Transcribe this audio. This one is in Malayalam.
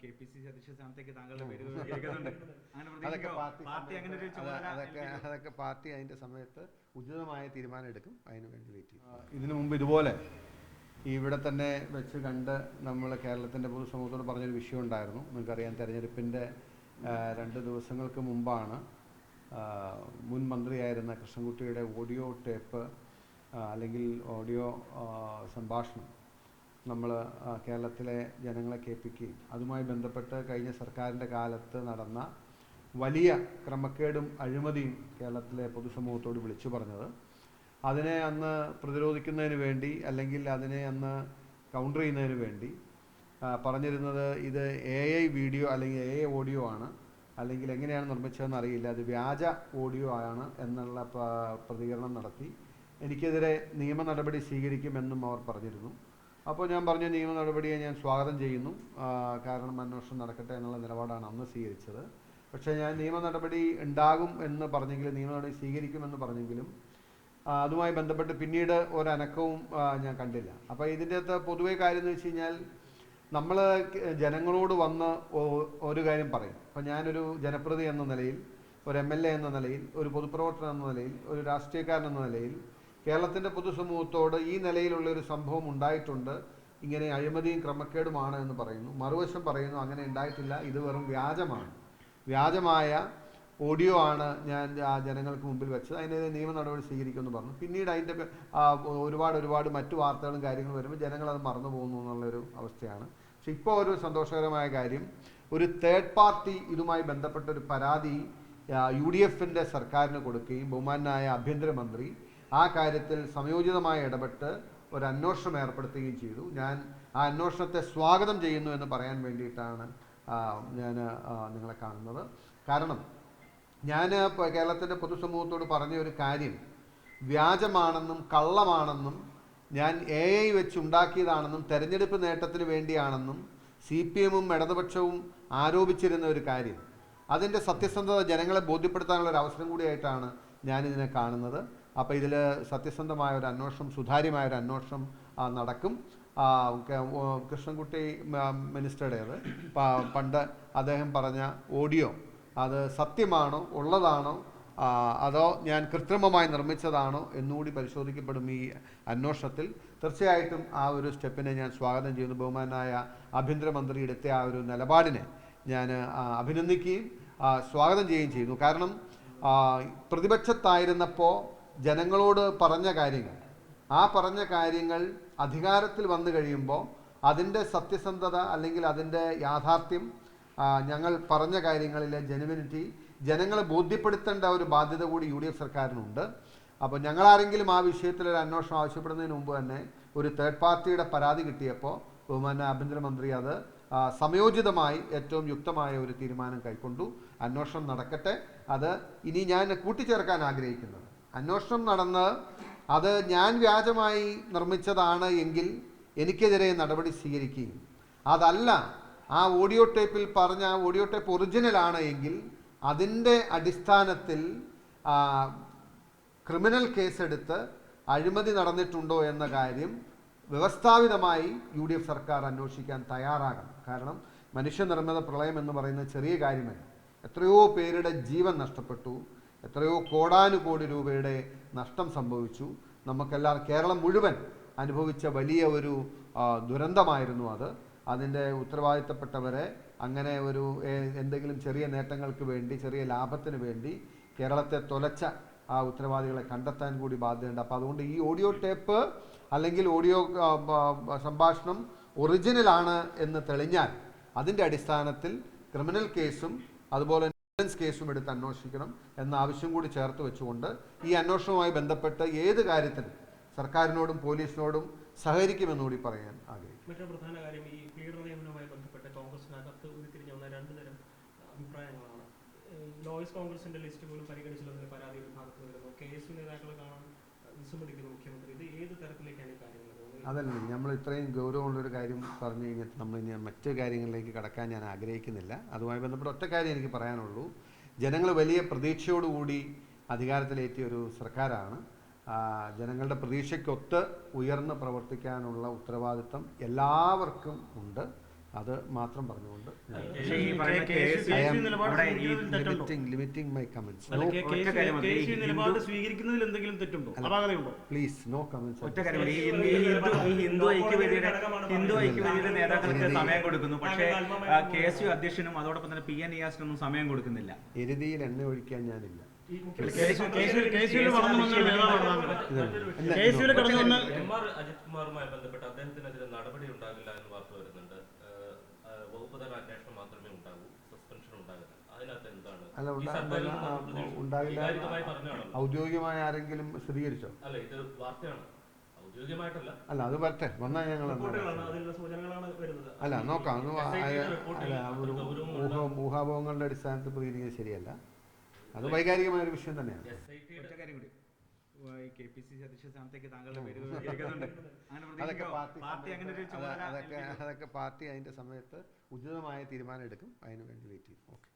KPCC അധ്യക്ഷ സ്ഥാനത്തേക്ക് താങ്കളുടെ പേര് കേൾക്കുന്നുണ്ട്. അതൊക്കെ പാർട്ടി അതിൻ്റെ സമയത്ത് ഉചിതമായ തീരുമാനം എടുക്കും. അതിന് വേണ്ടി വെയിറ്റ് ചെയ്യും. ഇതിനു മുമ്പ് ഇതുപോലെ ഇവിടെ തന്നെ വെച്ച് കണ്ട് നമ്മൾ കേരളത്തിൻ്റെ പൊതുസമൂഹത്തോട് പറഞ്ഞൊരു വിഷയം ഉണ്ടായിരുന്നു. നിങ്ങൾക്കറിയാം, തെരഞ്ഞെടുപ്പിൻ്റെ 2 ദിവസങ്ങൾക്ക് മുമ്പാണ് മുൻ മന്ത്രിയായിരുന്ന കൃഷ്ണൻകുട്ടിയുടെ ഓഡിയോ ടേപ്പ് അല്ലെങ്കിൽ ഓഡിയോ സംഭാഷണം നമ്മൾ കേരളത്തിലെ ജനങ്ങളെ കേൾപ്പിക്കുകയും അതുമായി ബന്ധപ്പെട്ട് കഴിഞ്ഞ സർക്കാരിൻ്റെ കാലത്ത് നടന്ന വലിയ ക്രമക്കേടും അഴിമതിയും കേരളത്തിലെ പൊതുസമൂഹത്തോട് വിളിച്ചു പറഞ്ഞത്. അതിനെ അന്ന് പ്രതിരോധിക്കുന്നതിന് വേണ്ടി അല്ലെങ്കിൽ അതിനെ അന്ന് കൗണ്ടർ ചെയ്യുന്നതിന് വേണ്ടി പറഞ്ഞിരുന്നത് ഇത് AI വീഡിയോ അല്ലെങ്കിൽ AI ഓഡിയോ ആണ്, അല്ലെങ്കിൽ എങ്ങനെയാണ് നിർമ്മിച്ചതെന്ന് അറിയില്ല, അത് വ്യാജ ഓഡിയോ ആണ് എന്നുള്ള പ്രതികരണം നടത്തി. എനിക്കെതിരെ നിയമ നടപടി സ്വീകരിക്കുമെന്നും അവർ പറഞ്ഞിരുന്നു. അപ്പോൾ ഞാൻ പറഞ്ഞു, നിയമ നടപടിയെ ഞാൻ സ്വാഗതം ചെയ്യുന്നു, കാരണം അന്വേഷണം നടക്കട്ടെ എന്നുള്ള നിലപാടാണ് അന്ന് സ്വീകരിച്ചത്. പക്ഷേ ഞാൻ നിയമ നടപടി ഉണ്ടാകും എന്ന് പറഞ്ഞെങ്കിലും, നിയമ നടപടി സ്വീകരിക്കുമെന്ന് പറഞ്ഞെങ്കിലും അതുമായി ബന്ധപ്പെട്ട് പിന്നീട് ഒരനക്കവും ഞാൻ കണ്ടില്ല. അപ്പോൾ ഇതിൻ്റെ അകത്ത് പൊതുവെ കാര്യം എന്ന് വെച്ച് കഴിഞ്ഞാൽ, നമ്മൾ ജനങ്ങളോട് വന്ന് ഒരു കാര്യം പറയും. അപ്പോൾ ഞാനൊരു ജനപ്രതി എന്ന നിലയിൽ, ഒരു MLA എന്ന നിലയിൽ, ഒരു പൊതുപ്രവർത്തകൻ എന്ന നിലയിൽ, ഒരു രാഷ്ട്രീയക്കാരൻ എന്ന നിലയിൽ കേരളത്തിൻ്റെ പൊതുസമൂഹത്തോട് ഈ നിലയിലുള്ള ഒരു സംഭവം ഉണ്ടായിട്ടുണ്ട്, ഇങ്ങനെ അഴിമതിയും ക്രമക്കേടുമാണ് എന്ന് പറയുന്നു. മറുവശം പറയുന്നു അങ്ങനെ ഉണ്ടായിട്ടില്ല, ഇത് വെറും വ്യാജമായ ഓഡിയോ ആണ് ഞാൻ ജനങ്ങൾക്ക് മുമ്പിൽ വെച്ചത്, അതിനെതിരെ നിയമ നടപടി സ്വീകരിക്കുമെന്ന് പറഞ്ഞു. പിന്നീട് അതിൻ്റെ ഒരുപാട് മറ്റു വാർത്തകളും കാര്യങ്ങളും വരുമ്പോൾ ജനങ്ങളത് മറന്നു പോകുന്നു എന്നുള്ളൊരു അവസ്ഥയാണ്. പക്ഷെ ഇപ്പോൾ ഒരു സന്തോഷകരമായ കാര്യം, ഒരു തേർഡ് പാർട്ടി ഇതുമായി ബന്ധപ്പെട്ട ഒരു പരാതി UDFൻ്റെ സർക്കാരിന് കൊടുക്കുകയും ബഹുമാനായ ആഭ്യന്തരമന്ത്രി ആ കാര്യത്തിൽ സംയോജിതമായി ഇടപെട്ട് ഒരു അന്വേഷണം ഏർപ്പെടുത്തുകയും ചെയ്തു. ഞാൻ ആ അന്വേഷണത്തെ സ്വാഗതം ചെയ്യുന്നു എന്ന് പറയാൻ വേണ്ടിയിട്ടാണ് ഞാൻ നിങ്ങളെ കാണുന്നത്. കാരണം ഞാൻ കേരളത്തിൻ്റെ പൊതുസമൂഹത്തോട് പറഞ്ഞ ഒരു കാര്യം വ്യാജമാണെന്നും കള്ളമാണെന്നും ഞാൻ AI വെച്ചുണ്ടാക്കിയതാണെന്നും തെരഞ്ഞെടുപ്പ് നേട്ടത്തിന് വേണ്ടിയാണെന്നും CPM-ഉം ഇടതുപക്ഷവും ആരോപിച്ചിരുന്ന ഒരു കാര്യം, അതിൻ്റെ സത്യസന്ധത ജനങ്ങളെ ബോധ്യപ്പെടുത്താനുള്ള ഒരു അവസരം കൂടിയായിട്ടാണ് ഞാനിതിനെ കാണുന്നത്. അപ്പോൾ ഇതിൽ സത്യസന്ധമായ ഒരു അന്വേഷണം, സുതാര്യമായൊരു അന്വേഷണം നടക്കും. കൃഷ്ണൻകുട്ടി മിനിസ്റ്ററുടേത് പണ്ട് അദ്ദേഹം പറഞ്ഞ ഓഡിയോ അത് സത്യമാണോ, ഉള്ളതാണോ, അതോ ഞാൻ കൃത്രിമമായി നിർമ്മിച്ചതാണോ എന്നുകൂടി പരിശോധിക്കപ്പെടും ഈ അന്വേഷണത്തിൽ. തീർച്ചയായിട്ടും ആ ഒരു സ്റ്റെപ്പിനെ ഞാൻ സ്വാഗതം ചെയ്യുന്നു. ബഹുമാനായ ആഭ്യന്തരമന്ത്രി എടുത്ത ആ ഒരു നിലപാടിനെ ഞാൻ അഭിനന്ദിക്കുകയും സ്വാഗതം ചെയ്യുകയും ചെയ്യുന്നു. കാരണം പ്രതിപക്ഷത്തായിരുന്നപ്പോൾ ജനങ്ങളോട് പറഞ്ഞ കാര്യങ്ങൾ അധികാരത്തിൽ വന്നു കഴിയുമ്പോൾ അതിൻ്റെ സത്യസന്ധത അല്ലെങ്കിൽ അതിൻ്റെ യാഥാർത്ഥ്യം, ഞങ്ങൾ പറഞ്ഞ കാര്യങ്ങളിലെ ജെനുവിനിറ്റി ജനങ്ങളെ ബോധ്യപ്പെടുത്തേണ്ട ഒരു ബാധ്യത കൂടി UDF സർക്കാരിനുണ്ട്. അപ്പോൾ ഞങ്ങളാരെങ്കിലും ആ വിഷയത്തിലൊരു അന്വേഷണം ആവശ്യപ്പെടുന്നതിന് മുമ്പ് തന്നെ ഒരു തേർഡ് പാർട്ടിയുടെ പരാതി കിട്ടിയപ്പോൾ ബഹുമാന്യ ആഭ്യന്തരമന്ത്രി അത് സമയോചിതമായി ഏറ്റവും യുക്തമായ ഒരു തീരുമാനം കൈക്കൊണ്ടു. അന്വേഷണം നടക്കട്ടെ. അത് ഇനി ഞാൻ കൂട്ടിച്ചേർക്കാൻ ആഗ്രഹിക്കുന്നത്, അന്വേഷണം നടന്ന് അത് ഞാൻ വ്യാജമായി നിർമ്മിച്ചതാണ് എങ്കിൽ എനിക്കെതിരെ നടപടി സ്വീകരിക്കുകയും, അതല്ല ആ ഓഡിയോ ടേപ്പിൽ പറഞ്ഞ ആ ഓഡിയോ ടേപ്പ് ഒറിജിനലാണ് എങ്കിൽ അതിൻ്റെ അടിസ്ഥാനത്തിൽ ക്രിമിനൽ കേസെടുത്ത് അഴിമതി നടന്നിട്ടുണ്ടോ എന്ന കാര്യം വ്യവസ്ഥാപിതമായി UDF സർക്കാർ അന്വേഷിക്കാൻ തയ്യാറാകണം. കാരണം മനുഷ്യനിർമ്മിത പ്രളയം എന്ന് പറയുന്നത് ചെറിയ കാര്യമല്ല. എത്രയോ പേരുടെ ജീവൻ നഷ്ടപ്പെട്ടു, എത്രയോ കോടാനുകോടി രൂപയുടെ നഷ്ടം സംഭവിച്ചു. കേരളം മുഴുവൻ അനുഭവിച്ച വലിയ ഒരു ദുരന്തമായിരുന്നു അത്. അതിൻ്റെ ഉത്തരവാദിത്തപ്പെട്ടവരെ അങ്ങനെ ഒരു എന്തെങ്കിലും ചെറിയ നേട്ടങ്ങൾക്ക് വേണ്ടി, ചെറിയ ലാഭത്തിന് വേണ്ടി കേരളത്തെ തൊലച്ച ആ ഉത്തരവാദികളെ കണ്ടെത്താൻ കൂടി ബാധ്യതയുണ്ട്. അപ്പോൾ അതുകൊണ്ട് ഈ ഓഡിയോ ടേപ്പ് അല്ലെങ്കിൽ ഓഡിയോ സംഭാഷണം ഒറിജിനലാണ് എന്ന് തെളിഞ്ഞാൽ അതിൻ്റെ അടിസ്ഥാനത്തിൽ ക്രിമിനൽ കേസും അതുപോലെ കേസും എടുത്ത് അന്വേഷിക്കണം എന്ന ആവശ്യം കൂടി ചേർത്ത് വെച്ചുകൊണ്ട് ഈ അന്വേഷണവുമായി ബന്ധപ്പെട്ട് ഏത് കാര്യത്തിലും സർക്കാരിനോടും പോലീസിനോടും സഹകരിക്കുമെന്നുകൂടി പറയാൻ ആഗ്രഹിക്കുന്നു. മറ്റൊരു പ്രധാന കാര്യം, ഈ പീഡന നിയമനവുമായി ബന്ധപ്പെട്ട് കോൺഗ്രസിനകത്ത് ഉരുത്തിരിഞ്ഞ വന്ന 2 തരം അഭിപ്രായങ്ങളാണ്. ലോയേഴ്സ് കോൺഗ്രസിന്റെ ലിസ്റ്റ് പോലും പരിഗണിച്ചില്ലെന്നൊരു പരാതി വിഭാഗത്തിൽ വരുന്നു. KSU നേതാക്കളെ കാണാൻ വിസമ്മതിക്കുന്നു മുഖ്യമന്ത്രി. ഇത് ഏത് തരത്തിലേക്കാണ് ഈ കാര്യങ്ങൾ? അതല്ല, നമ്മൾ ഇത്രയും ഗൗരവമുള്ളൊരു കാര്യം പറഞ്ഞു കഴിഞ്ഞാൽ നമ്മൾ ഇനി മറ്റു കാര്യങ്ങളിലേക്ക് കടക്കാൻ ഞാൻ ആഗ്രഹിക്കുന്നില്ല. അതുമായി ബന്ധപ്പെട്ട ഒറ്റ കാര്യം എനിക്ക് പറയാനുള്ളൂ. ജനങ്ങൾ വലിയ പ്രതീക്ഷയോടുകൂടി അധികാരത്തിലേറ്റിയ ഒരു സർക്കാരാണ്. ജനങ്ങളുടെ പ്രതീക്ഷയ്ക്കൊത്ത് ഉയർന്ന് പ്രവർത്തിക്കാനുള്ള ഉത്തരവാദിത്തം എല്ലാവർക്കും ഉണ്ട്. അത് മാത്രം പറഞ്ഞുകൊണ്ട് പക്ഷേ ഈ പറയുന്ന കേസ് അവിടെ ഈ ലിമിറ്റിംഗ് മൈ കമന്റ്സ്. നിലപാട് സ്വീകരിക്കുന്നതിൽ എന്തെങ്കിലും തെറ്റുണ്ടോ, അപാകതയുണ്ടോ? Please no comments. ഒറ്റ കാര്യം, ഈ ഹിന്ദു ഐക്യവേദിയുടെ നേതാക്കൾക്ക് സമയം കൊടുക്കുന്നു, പക്ഷേ KSU അധ്യക്ഷനും അതോടൊപ്പം തന്നെ PN നിയാസിനൊന്നും സമയം കൊടുക്കുന്നില്ല. എരുതിയിൽ എണ്ണ ഒഴിക്കാൻ ഞാനില്ല. അജിത് കുമാറുമായി ബന്ധപ്പെട്ട് അദ്ദേഹത്തിനെതിരെ നടപടി ഉണ്ടാകില്ല എന്ന് വാർത്ത വരുന്നുണ്ട്. വകുപ്പ് തല അന്വേഷണം മാത്രമേ ഉണ്ടാകൂ, സസ്പെൻഷൻ ഉണ്ടാകില്ല. അതിനകത്ത് എന്താണ്? ഉണ്ടാകില്ല ഔദ്യോഗികമായ ആരെങ്കിലും സ്ഥിരീകരിച്ചോ? അല്ല, ഇത് വാർത്തയാണ്, ഔദ്യോഗികമായിട്ടല്ല. അല്ല, അത് വരട്ടെ, വന്നാൽ ഞങ്ങൾ അല്ല നോക്കാം. ഊഹാഭോഹങ്ങളുടെ അടിസ്ഥാനത്തിൽ പ്രതികരിക്കുന്നത് ശരിയല്ല. അത് വൈകാരികമായ ഒരു വിഷയം തന്നെയാണ്. ഒറ്റ കാര്യം കൂടി, ഈ KPCC അധ്യക്ഷ സ്ഥാനത്തേക്ക് താങ്കളുടെ പേര് കേൾക്കുന്നുണ്ട്. അതൊക്കെ പാർട്ടി അതിന്റെ സമയത്ത് ഉചിതമായ തീരുമാനം എടുക്കും. അതിനു വേണ്ടി വെയിറ്റ് ചെയ്യും. ഓക്കെ.